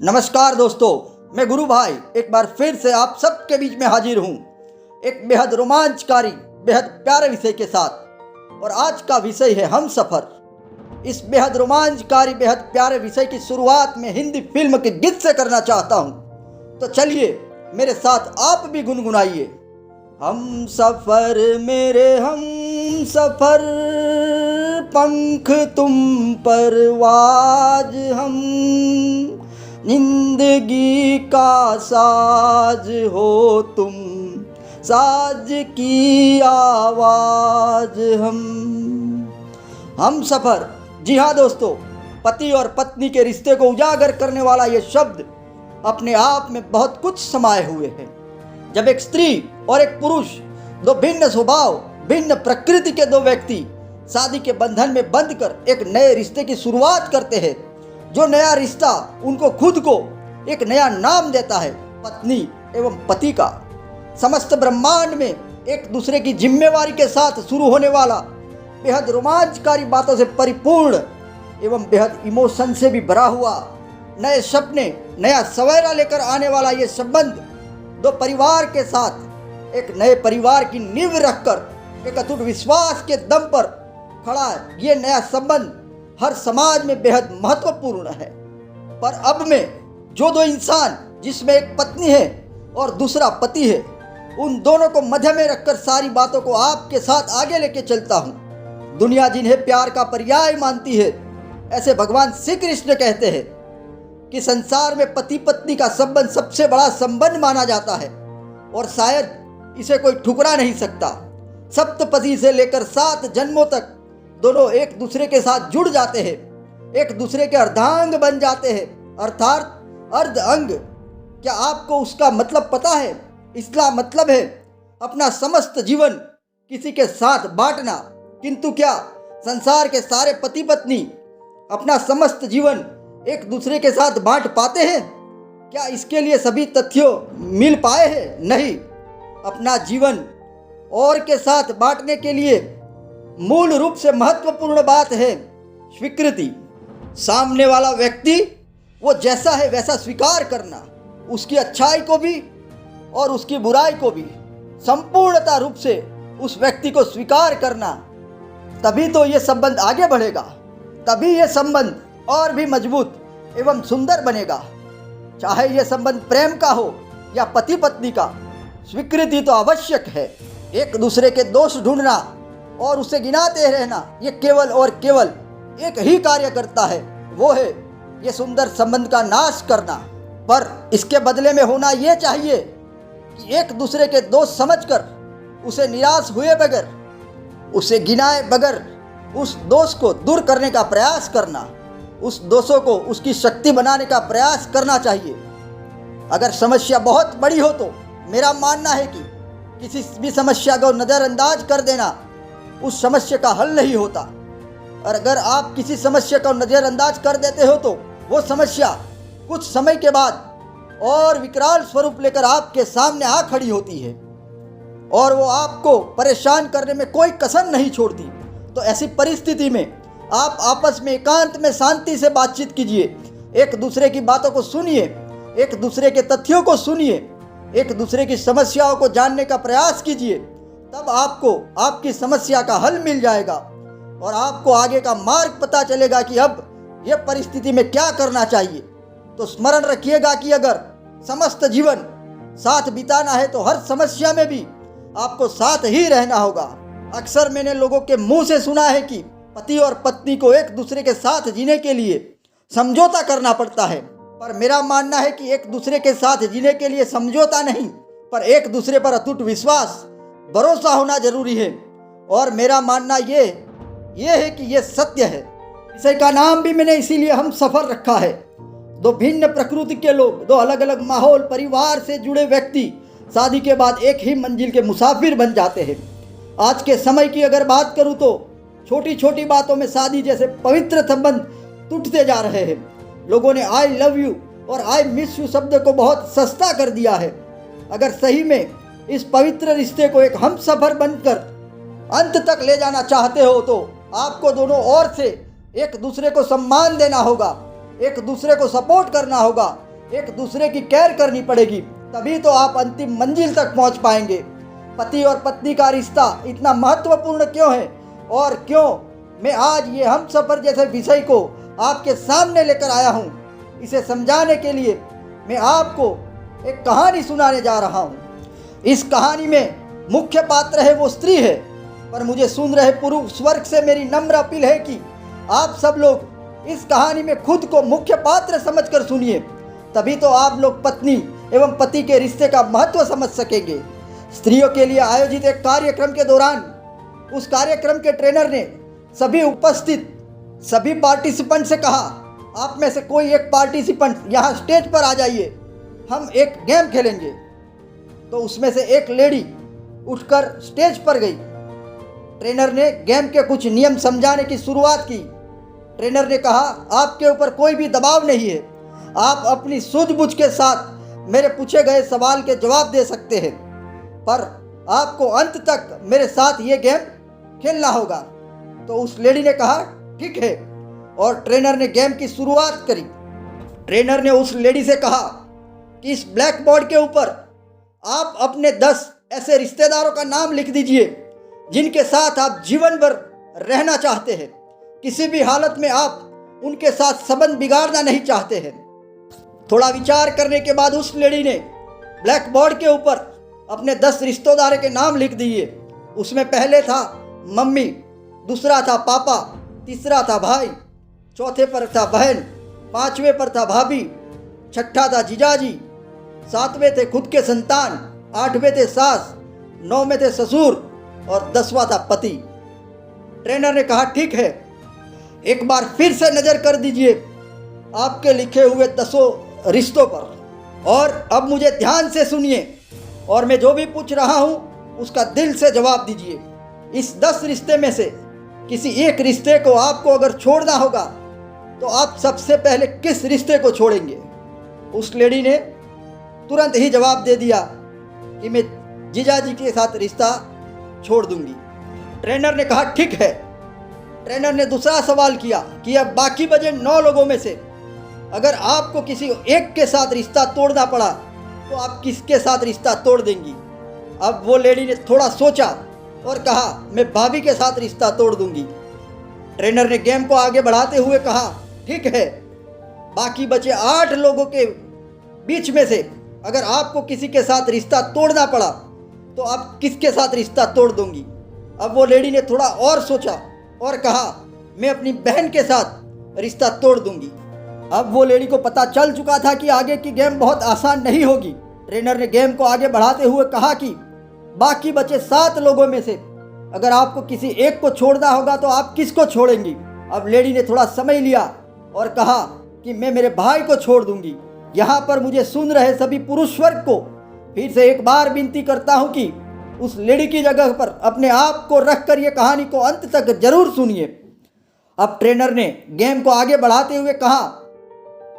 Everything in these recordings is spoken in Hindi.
नमस्कार दोस्तों, मैं गुरु भाई एक बार फिर से आप सबके बीच में हाजिर हूँ एक बेहद रोमांचकारी, बेहद प्यारे विषय के साथ। और आज का विषय है हम सफ़र। इस बेहद रोमांचकारी, बेहद प्यारे विषय की शुरुआत में हिंदी फिल्म के गीत से करना चाहता हूँ। तो चलिए मेरे साथ आप भी गुनगुनाइए। हम सफ़र मेरे हम सफ़र, पंख तुम परवाज हम, जिंदगी का साज हो तुम, साज की आवाज हम सफ़र। जी हाँ दोस्तों, पति और पत्नी के रिश्ते को उजागर करने वाला ये शब्द अपने आप में बहुत कुछ समाये हुए हैं। जब एक स्त्री और एक पुरुष, दो भिन्न स्वभाव, भिन्न प्रकृति के दो व्यक्ति शादी के बंधन में बंधकर एक नए रिश्ते की शुरुआत करते हैं, जो नया रिश्ता उनको खुद को एक नया नाम देता है, पत्नी एवं पति का। समस्त ब्रह्मांड में एक दूसरे की जिम्मेवारी के साथ शुरू होने वाला, बेहद रोमांचकारी बातों से परिपूर्ण एवं बेहद इमोशन से भी भरा हुआ, नए सपने, नया सवेरा लेकर आने वाला ये संबंध दो परिवार के साथ एक नए परिवार की नींव रखकर एक अटूट विश्वास के दम पर खड़ा है। ये नया संबंध हर समाज में बेहद महत्वपूर्ण है। पर अब में जो दो इंसान, जिसमें एक पत्नी है और दूसरा पति है, उन दोनों को मध्य में रखकर सारी बातों को आपके साथ आगे लेके चलता हूँ। दुनिया जिन्हें प्यार का पर्याय मानती है, ऐसे भगवान श्री कृष्ण कहते हैं कि संसार में पति पत्नी का संबंध सबसे बड़ा संबंध माना जाता है और शायद इसे कोई ठुकरा नहीं सकता। सप्तपदी से लेकर 7 जन्मों तक दोनों एक दूसरे के साथ जुड़ जाते हैं, एक दूसरे के अर्धांग बन जाते हैं, अर्थात अर्ध अंग। क्या आपको उसका मतलब पता है? इसका मतलब है अपना समस्त जीवन किसी के साथ बांटना। किंतु क्या संसार के सारे पति पत्नी अपना समस्त जीवन एक दूसरे के साथ बांट पाते हैं? क्या इसके लिए सभी तथ्यों मिल पाए हैं? नहीं। अपना जीवन और के साथ बांटने के लिए मूल रूप से महत्वपूर्ण बात है स्वीकृति। सामने वाला व्यक्ति वो जैसा है वैसा स्वीकार करना, उसकी अच्छाई को भी और उसकी बुराई को भी संपूर्णता रूप से उस व्यक्ति को स्वीकार करना। तभी तो ये संबंध आगे बढ़ेगा, तभी ये संबंध और भी मजबूत एवं सुंदर बनेगा। चाहे ये संबंध प्रेम का हो या पति पत्नी का, स्वीकृति तो आवश्यक है। एक दूसरे के दोष ढूंढना और उसे गिनाते रहना, ये केवल और केवल एक ही कार्य करता है, वो है ये सुंदर संबंध का नाश करना। पर इसके बदले में होना ये चाहिए कि एक दूसरे के दोष समझकर उसे निराश हुए बगैर, उसे गिनाए बगैर उस दोष को दूर करने का प्रयास करना, उस दोषों को उसकी शक्ति बनाने का प्रयास करना चाहिए। अगर समस्या बहुत बड़ी हो तो मेरा मानना है कि किसी भी समस्या को नज़रअंदाज कर देना उस समस्या का हल नहीं होता। और अगर आप किसी समस्या को नज़रअंदाज कर देते हो तो वो समस्या कुछ समय के बाद और विकराल स्वरूप लेकर आपके सामने आ खड़ी होती है और वो आपको परेशान करने में कोई कसर नहीं छोड़ती। तो ऐसी परिस्थिति में आप आपस में एकांत में शांति से बातचीत कीजिए, एक दूसरे की बातों को सुनिए, एक दूसरे के तथ्यों को सुनिए, एक दूसरे की समस्याओं को जानने का प्रयास कीजिए। तब आपको आपकी समस्या का हल मिल जाएगा और आपको आगे का मार्ग पता चलेगा कि अब यह परिस्थिति में क्या करना चाहिए। तो स्मरण रखिएगा कि अगर समस्त जीवन साथ बिताना है तो हर समस्या में भी आपको साथ ही रहना होगा। अक्सर मैंने लोगों के मुंह से सुना है कि पति और पत्नी को एक दूसरे के साथ जीने के लिए समझौता करना पड़ता है, पर मेरा मानना है कि एक दूसरे के साथ जीने के लिए समझौता नहीं, पर एक दूसरे पर अटूट विश्वास, भरोसा होना जरूरी है। और मेरा मानना ये है कि ये सत्य है। इसी का नाम भी मैंने इसीलिए हम सफ़र रखा है। दो भिन्न प्रकृति के लोग, दो अलग अलग माहौल, परिवार से जुड़े व्यक्ति शादी के बाद एक ही मंजिल के मुसाफिर बन जाते हैं। आज के समय की अगर बात करूँ तो छोटी छोटी बातों में शादी जैसे पवित्र संबंध टूटते जा रहे हैं। लोगों ने आई लव यू और आई मिस यू शब्द को बहुत सस्ता कर दिया है। अगर सही में इस पवित्र रिश्ते को एक हम सफ़र बनकर अंत तक ले जाना चाहते हो तो आपको दोनों ओर से एक दूसरे को सम्मान देना होगा, एक दूसरे को सपोर्ट करना होगा, एक दूसरे की केयर करनी पड़ेगी, तभी तो आप अंतिम मंजिल तक पहुंच पाएंगे। पति और पत्नी का रिश्ता इतना महत्वपूर्ण क्यों है और क्यों मैं आज ये हम सफ़र जैसे विषय को आपके सामने लेकर आया हूँ, इसे समझाने के लिए मैं आपको एक कहानी सुनाने जा रहा हूँ। इस कहानी में मुख्य पात्र है वो स्त्री है, पर मुझे सुन रहे पुरुष वर्ग से मेरी नम्र अपील है कि आप सब लोग इस कहानी में खुद को मुख्य पात्र समझकर सुनिए, तभी तो आप लोग पत्नी एवं पति के रिश्ते का महत्व समझ सकेंगे। स्त्रियों के लिए आयोजित एक कार्यक्रम के दौरान उस कार्यक्रम के ट्रेनर ने सभी उपस्थित सभी पार्टिसिपेंट से कहा, आप में से कोई एक पार्टिसिपेंट यहाँ स्टेज पर आ जाइए, हम एक गेम खेलेंगे। तो उसमें से एक लेडी उठकर स्टेज पर गई। ट्रेनर ने गेम के कुछ नियम समझाने की शुरुआत की। ट्रेनर ने कहा, आपके ऊपर कोई भी दबाव नहीं है, आप अपनी सूझबूझ के साथ मेरे पूछे गए सवाल के जवाब दे सकते हैं, पर आपको अंत तक मेरे साथ ये गेम खेलना होगा। तो उस लेडी ने कहा, ठीक है, और ट्रेनर ने गेम की शुरुआत करी। ट्रेनर ने उस लेडी से कहा कि इस ब्लैक बोर्ड के ऊपर आप अपने 10 ऐसे रिश्तेदारों का नाम लिख दीजिए जिनके साथ आप जीवन भर रहना चाहते हैं, किसी भी हालत में आप उनके साथ संबंध बिगाड़ना नहीं चाहते हैं। थोड़ा विचार करने के बाद उस लेडी ने ब्लैक बोर्ड के ऊपर अपने 10 रिश्तेदारों के नाम लिख दिए। उसमें पहले था मम्मी, दूसरा था पापा, तीसरा था भाई, चौथे पर था बहन, पांचवें पर था भाभी, छठा था जीजाजी, सातवें थे खुद के संतान, आठवें थे सास, 9 में थे ससुर और 10वां था पति। ट्रेनर ने कहा, ठीक है, एक बार फिर से नज़र कर दीजिए आपके लिखे हुए 10 रिश्तों पर और अब मुझे ध्यान से सुनिए और मैं जो भी पूछ रहा हूँ उसका दिल से जवाब दीजिए। इस 10 रिश्ते में से किसी एक रिश्ते को आपको अगर छोड़ना होगा तो आप सबसे पहले किस रिश्ते को छोड़ेंगे? उस लेडी ने तुरंत ही जवाब दे दिया कि मैं जीजाजी के साथ रिश्ता छोड़ दूंगी। ट्रेनर ने कहा, ठीक है। ट्रेनर ने दूसरा सवाल किया कि अब बाकी बचे 9 लोगों में से अगर आपको किसी एक के साथ रिश्ता तोड़ना पड़ा तो आप किसके साथ रिश्ता तोड़ देंगी? अब वो लेडी ने थोड़ा सोचा और कहा, मैं भाभी के साथ रिश्ता तोड़ दूंगी। ट्रेनर ने गेम को आगे बढ़ाते हुए कहा, ठीक है, बाकी बचे 8 लोगों के बीच में से अगर आपको किसी के साथ रिश्ता तोड़ना पड़ा तो आप किसके साथ रिश्ता तोड़ दूंगी? अब वो लेडी ने थोड़ा और सोचा और कहा, मैं अपनी बहन के साथ रिश्ता तोड़ दूंगी। अब वो लेडी को पता चल चुका था कि आगे की गेम बहुत आसान नहीं होगी। ट्रेनर ने गेम को आगे बढ़ाते हुए कहा कि बाकी बचे 7 लोगों में से अगर आपको किसी एक को छोड़ना होगा तो आप किसको छोड़ेंगी? अब लेडी ने थोड़ा समय लिया और कहा कि मैं मेरे भाई को छोड़ दूंगी। यहाँ पर मुझे सुन रहे सभी पुरुष वर्ग को फिर से एक बार विनती करता हूँ कि उस लेडी की जगह पर अपने आप को रखकर ये कहानी को अंत तक जरूर सुनिए। अब ट्रेनर ने गेम को आगे बढ़ाते हुए कहा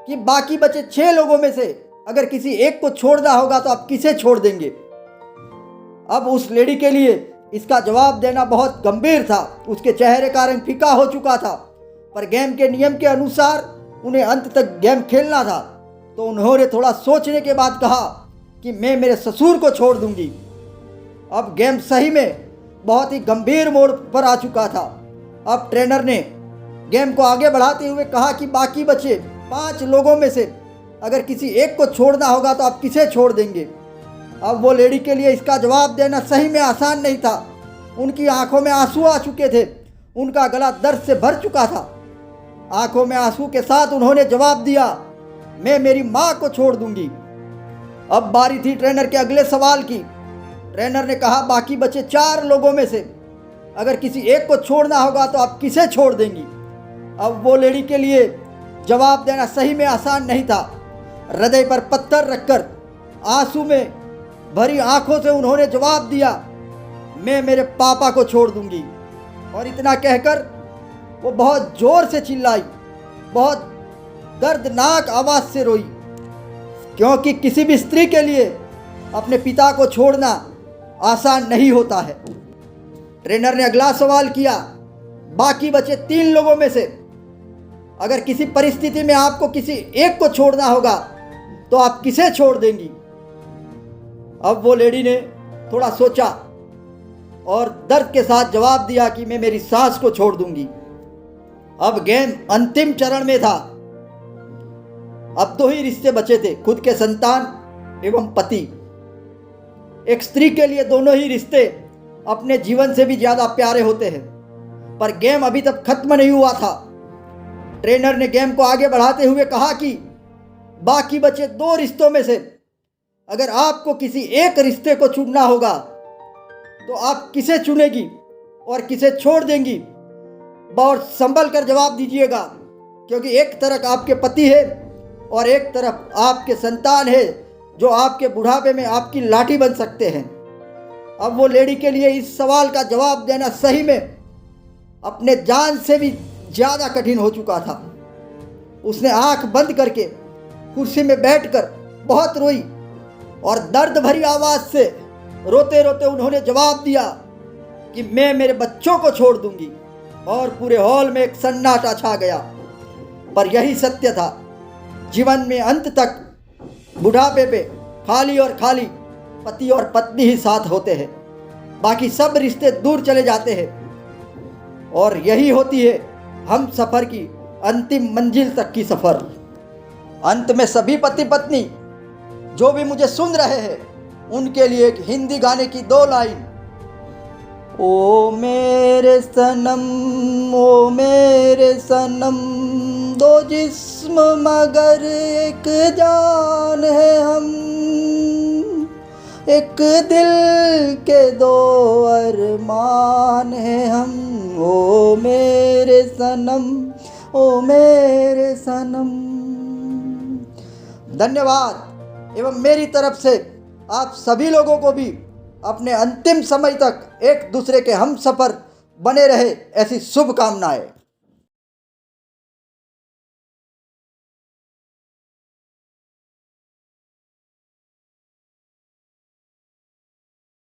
कि बाकी बचे 6 लोगों में से अगर किसी एक को छोड़ना होगा तो आप किसे छोड़ देंगे? अब उस लेडी के लिए इसका जवाब देना बहुत गंभीर था। उसके चेहरे का रंग फीका हो चुका था, पर गेम के नियम के अनुसार उन्हें अंत तक गेम खेलना था। तो उन्होंने थोड़ा सोचने के बाद कहा कि मैं मेरे ससुर को छोड़ दूंगी। अब गेम सही में बहुत ही गंभीर मोड़ पर आ चुका था। अब ट्रेनर ने गेम को आगे बढ़ाते हुए कहा कि बाकी बचे 5 लोगों में से अगर किसी एक को छोड़ना होगा तो आप किसे छोड़ देंगे? अब वो लेडी के लिए इसका जवाब देना सही में आसान नहीं था। उनकी आंखों में आंसू आ चुके थे, उनका गला दर्द से भर चुका था। आंखों में आंसू के साथ उन्होंने जवाब दिया, मैं मेरी माँ को छोड़ दूंगी। अब बारी थी ट्रेनर के अगले सवाल की। ट्रेनर ने कहा, बाकी बचे 4 लोगों में से अगर किसी एक को छोड़ना होगा तो आप किसे छोड़ देंगी? अब वो लेडी के लिए जवाब देना सही में आसान नहीं था। हृदय पर पत्थर रखकर आंसू में भरी आंखों से उन्होंने जवाब दिया, मैं मेरे पापा को छोड़ दूंगी। और इतना कहकर वो बहुत जोर से चिल्लाई, बहुत दर्दनाक आवाज़ से रोई, क्योंकि किसी भी स्त्री के लिए अपने पिता को छोड़ना आसान नहीं होता है। ट्रेनर ने अगला सवाल किया, बाकी बचे 3 लोगों में से अगर किसी परिस्थिति में आपको किसी एक को छोड़ना होगा तो तो आप किसे छोड़ देंगी? अब वो लेडी ने थोड़ा सोचा और दर्द के साथ जवाब दिया कि मैं मेरी सास को छोड़ दूंगी। अब गेम अंतिम चरण में था। अब 2 ही रिश्ते बचे थे, खुद के संतान एवं पति। एक स्त्री के लिए दोनों ही रिश्ते अपने जीवन से भी ज्यादा प्यारे होते हैं, पर गेम अभी तक खत्म नहीं हुआ था। ट्रेनर ने गेम को आगे बढ़ाते हुए कहा कि बाकी बचे 2 रिश्तों में से अगर आपको किसी एक रिश्ते को चुनना होगा तो आप किसे चुनेगी और किसे छोड़ देंगी? बहुत संभल कर जवाब दीजिएगा, क्योंकि एक तरफ आपके पति है और एक तरफ आपके संतान है जो आपके बुढ़ापे में आपकी लाठी बन सकते हैं। अब वो लेडी के लिए इस सवाल का जवाब देना सही में अपने जान से भी ज़्यादा कठिन हो चुका था। उसने आंख बंद करके कुर्सी में बैठकर बहुत रोई और दर्द भरी आवाज़ से रोते रोते उन्होंने जवाब दिया कि मैं मेरे बच्चों को छोड़ दूंगी। और पूरे हॉल में एक सन्नाटा छा गया। पर यही सत्य था, जीवन में अंत तक बुढ़ापे पे खाली और खाली पति और पत्नी ही साथ होते हैं, बाकी सब रिश्ते दूर चले जाते हैं। और यही होती है हम सफ़र की अंतिम मंजिल तक की सफ़र। अंत में सभी पति पत्नी जो भी मुझे सुन रहे हैं उनके लिए एक हिंदी गाने की 2 लाइन। ओ मेरे सनम, ओ मेरे सनम, 2 जिस्म मगर एक जान है हम, एक दिल के 2 अरमान है हम। ओ मेरे सनम, ओ मेरे सनम। धन्यवाद। एवं मेरी तरफ से आप सभी लोगों को भी अपने अंतिम समय तक एक दूसरे के हम सफ़र बने रहे, ऐसी शुभकामनाएं।